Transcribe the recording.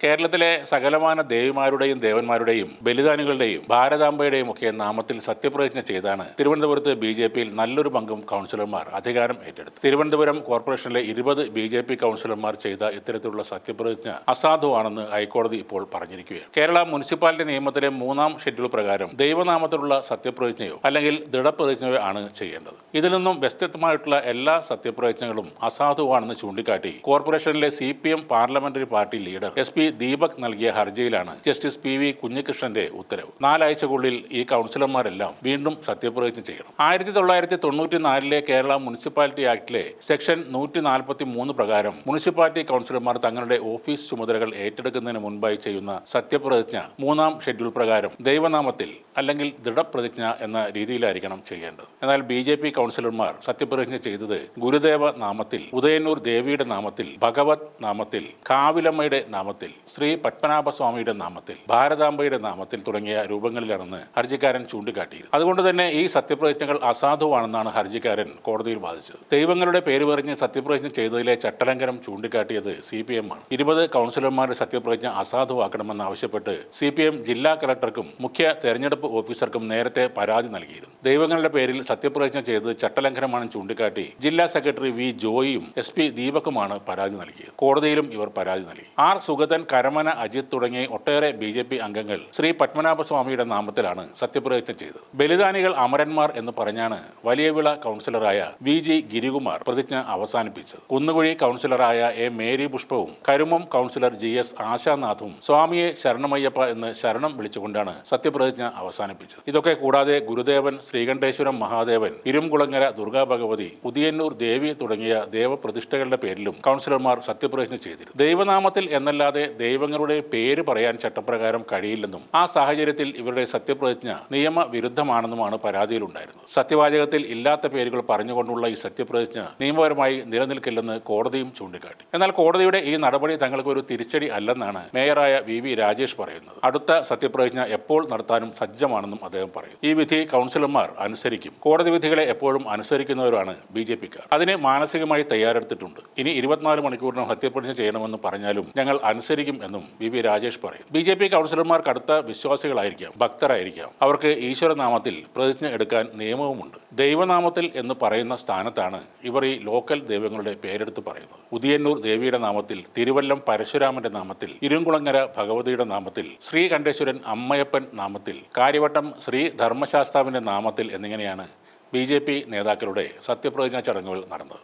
കേരളത്തിലെ സകലമാന ദേവിമാരുടെയും ദേവന്മാരുടെയും ബലിദാനികളുടെയും ഭാരതാംബയുടെയും ഒക്കെ നാമത്തിൽ സത്യപ്രതിജ്ഞ ചെയ്താണ് തിരുവനന്തപുരത്ത് BJPയിൽ നല്ലൊരു പങ്കും കൗൺസിലർമാർ അധികാരം ഏറ്റെടുത്തു. തിരുവനന്തപുരം കോർപ്പറേഷനിലെ 20 BJP കൗൺസിലർമാർ ചെയ്ത ഇത്തരത്തിലുള്ള സത്യപ്രതിജ്ഞ അസാധുവാണെന്ന് ഹൈക്കോടതി ഇപ്പോൾ പറഞ്ഞിരിക്കുകയാണ്. കേരള മുനിസിപ്പാലിറ്റി നിയമത്തിലെ 3-ാം ഷെഡ്യൂൾ പ്രകാരം ദൈവനാമത്തിലുള്ള സത്യപ്രതിജ്ഞയോ അല്ലെങ്കിൽ ദൃഢപ്രതിജ്ഞയോ ആണ് ചെയ്യേണ്ടത്. ഇതിൽ നിന്നും വ്യത്യസ്തമായിട്ടുള്ള എല്ലാ സത്യപ്രതിജ്ഞകളും അസാധുവാണെന്ന് ചൂണ്ടിക്കാട്ടി കോർപ്പറേഷനിലെ CPM parliamentary party leader SP Deepak നൽകിയ ഹർജിയിലാണ് ജസ്റ്റിസ് PV കുഞ്ഞികൃഷ്ണന്റെ ഉത്തരവ്. 4 ആഴ്ചക്കുള്ളിൽ ഈ കൗൺസിലർമാരെല്ലാം വീണ്ടും സത്യപ്രതിജ്ഞ ചെയ്യണം. 1994 കേരള മുനിസിപ്പാലിറ്റി ആക്ടിലെ സെക്ഷൻ 143 പ്രകാരം മുനിസിപ്പാലിറ്റി കൗൺസിലർമാർ തങ്ങളുടെ ഓഫീസ് ചുമതലകൾ ഏറ്റെടുക്കുന്നതിന് മുൻപായി ചെയ്യുന്ന സത്യപ്രതിജ്ഞ 3-ാം ഷെഡ്യൂൾ പ്രകാരം ദൈവനാമത്തിൽ അല്ലെങ്കിൽ ദൃഢപ്രതിജ്ഞ എന്ന രീതിയിലായിരിക്കണം ചെയ്യേണ്ടത്. എന്നാൽ BJP കൗൺസിലർമാർ സത്യപ്രതിജ്ഞ ചെയ്തത് ഗുരുദേവ നാമത്തിൽ, ഉദയന്നൂർ ദേവിയുടെ നാമത്തിൽ, ഭഗവത് നാമത്തിൽ, കാവിലമ്മയുടെ നാമത്തിൽ, ശ്രീ പത്മനാഭസ്വാമിയുടെ നാമത്തിൽ, ഭാരതാംബയുടെ നാമത്തിൽ തുടങ്ങിയ രൂപങ്ങളിലാണെന്ന് ഹർജിക്കാരൻ ചൂണ്ടിക്കാട്ടിയിരുന്നു. അതുകൊണ്ട് തന്നെ ഈ സത്യപ്രതിജ്ഞകൾ അസാധുവാണെന്നാണ് ഹർജിക്കാരൻ കോടതിയിൽ വാദിച്ചത്. ദൈവങ്ങളുടെ പേര് പറഞ്ഞ് സത്യപ്രതിജ്ഞ ചെയ്തതിലെ ചട്ടലംഘനം ചൂണ്ടിക്കാട്ടിയത് CPM ആണ്. 20 കൗൺസിലർമാരുടെ സത്യപ്രതിജ്ഞ അസാധുവാക്കണമെന്നാവശ്യപ്പെട്ട് CPM ജില്ലാ കളക്ടർക്കും മുഖ്യ തെരഞ്ഞെടുപ്പ് ഓഫീസർക്കും നേരത്തെ പരാതി നൽകിയിരുന്നു. ദൈവങ്ങളുടെ പേരിൽ സത്യപ്രതിജ്ഞ ചെയ്തത് ചട്ടലംഘനമാണെന്ന് ചൂണ്ടിക്കാട്ടി ജില്ലാ സെക്രട്ടറി V ജോയിയും SP ദീപകുമാണ് പരാതി നൽകിയത്. കോടതിയിലും ഇവർ പരാതി നൽകി. R സുഗതൻ, കരമന അജിത് തുടങ്ങിയ ഒട്ടേറെ BJP അംഗങ്ങൾ ശ്രീ പത്മനാഭസ്വാമിയുടെ നാമത്തിലാണ് സത്യപ്രതിജ്ഞ ചെയ്തത്. ബലിദാനികൾ അമരന്മാർ എന്ന് പറഞ്ഞാണ് വലിയവിള കൗൺസിലറായ VG ഗിരികുമാർ പ്രതിജ്ഞ അവസാനിപ്പിച്ചത്. കുന്നുകുഴി കൗൺസിലറായ A മേരി പുഷ്പവും കരുമം കൗൺസിലർ GS ആശാനാഥും സ്വാമിയെ ശരണമയ്യപ്പ എന്ന് ശരണം വിളിച്ചുകൊണ്ടാണ് സത്യപ്രതിജ്ഞ അവസാനിപ്പിച്ചത്. ഇതൊക്കെ കൂടാതെ ഗുരുദേവൻ, ശ്രീകണ്ഠേശ്വരം മഹാദേവൻ, ഇരുംകുളങ്ങര ദുർഗാ ഭഗവതി, ഉദിയന്നൂർ ദേവി തുടങ്ങിയ ദേവപ്രതിഷ്ഠകളുടെ പേരിലും കൗൺസിലർമാർ സത്യപ്രതിജ്ഞ ചെയ്തിരുന്നു. ദൈവനാമത്തിൽ എന്നല്ലാതെ ദൈവങ്ങളുടെ പേര് പറയാൻ ചട്ടപ്രകാരം കഴിയില്ലെന്നും ആ സാഹചര്യത്തിൽ ഇവരുടെ സത്യപ്രതിജ്ഞ നിയമവിരുദ്ധമാണെന്നുമാണ് പരാതിയിലുണ്ടായിരുന്നത്. സത്യവാചകത്തിൽ ഇല്ലാത്ത പേരുകൾ പറഞ്ഞുകൊണ്ടുള്ള ഈ സത്യപ്രതിജ്ഞ നിയമപരമായി നിലനിൽക്കില്ലെന്ന് കോടതിയും ചൂണ്ടിക്കാട്ടി. എന്നാൽ കോടതിയുടെ ഈ നടപടി തങ്ങൾക്ക് ഒരു തിരിച്ചടി അല്ലെന്നാണ് മേയറായ VV രാജേഷ് പറയുന്നത്. അടുത്ത സത്യപ്രതിജ്ഞ എപ്പോൾ നടത്താനും സജ്ജമാണെന്നും അദ്ദേഹം പറയും. ഈ വിധി കൗൺസിലർമാർ അനുസരിക്കും. കോടതി വിധികളെ എപ്പോഴും അനുസരിക്കുന്നവരാണ് BJPക്കാർ. അതിന് മാനസികമായി തയ്യാറെടുത്തിട്ടുണ്ട്. ഇനി 24 മണിക്കൂറിനും സത്യപ്രതിജ്ഞ ചെയ്യണമെന്ന് പറഞ്ഞാലും ഞങ്ങൾ അനുസരിക്കും എന്നും VV രാജേഷ് പറയും. BJP കൗൺസിലർമാർ കടുത്ത വിശ്വാസികളായിരിക്കാം, ഭക്തരായിരിക്കാം. അവർക്ക് ഈശ്വരനാമത്തിൽ പ്രതിജ്ഞ എടുക്കാൻ നിയമവുമുണ്ട്. ദൈവനാമത്തിൽ എന്ന് പറയുന്ന സ്ഥാനത്താണ് ഇവർ ഈ ലോക്കൽ ദൈവങ്ങളുടെ പേരെടുത്ത് പറയുന്നത്. ഉദിയന്നൂർ ദേവിയുടെ നാമത്തിൽ, തിരുവല്ലം പരശുരാമന്റെ നാമത്തിൽ, ഇരുംകുളങ്ങര ഭഗവതിയുടെ നാമത്തിൽ, ശ്രീകണ്ഠേശ്വരൻ അമ്മയപ്പൻ നാമത്തിൽ, കാര്യവട്ടം ശ്രീ ധർമ്മശാസ്താവിന്റെ നാമത്തിൽ എന്നിങ്ങനെയാണ് BJP നേതാക്കളുടെ സത്യപ്രതിജ്ഞാ ചടങ്ങുകൾ നടന്നത്.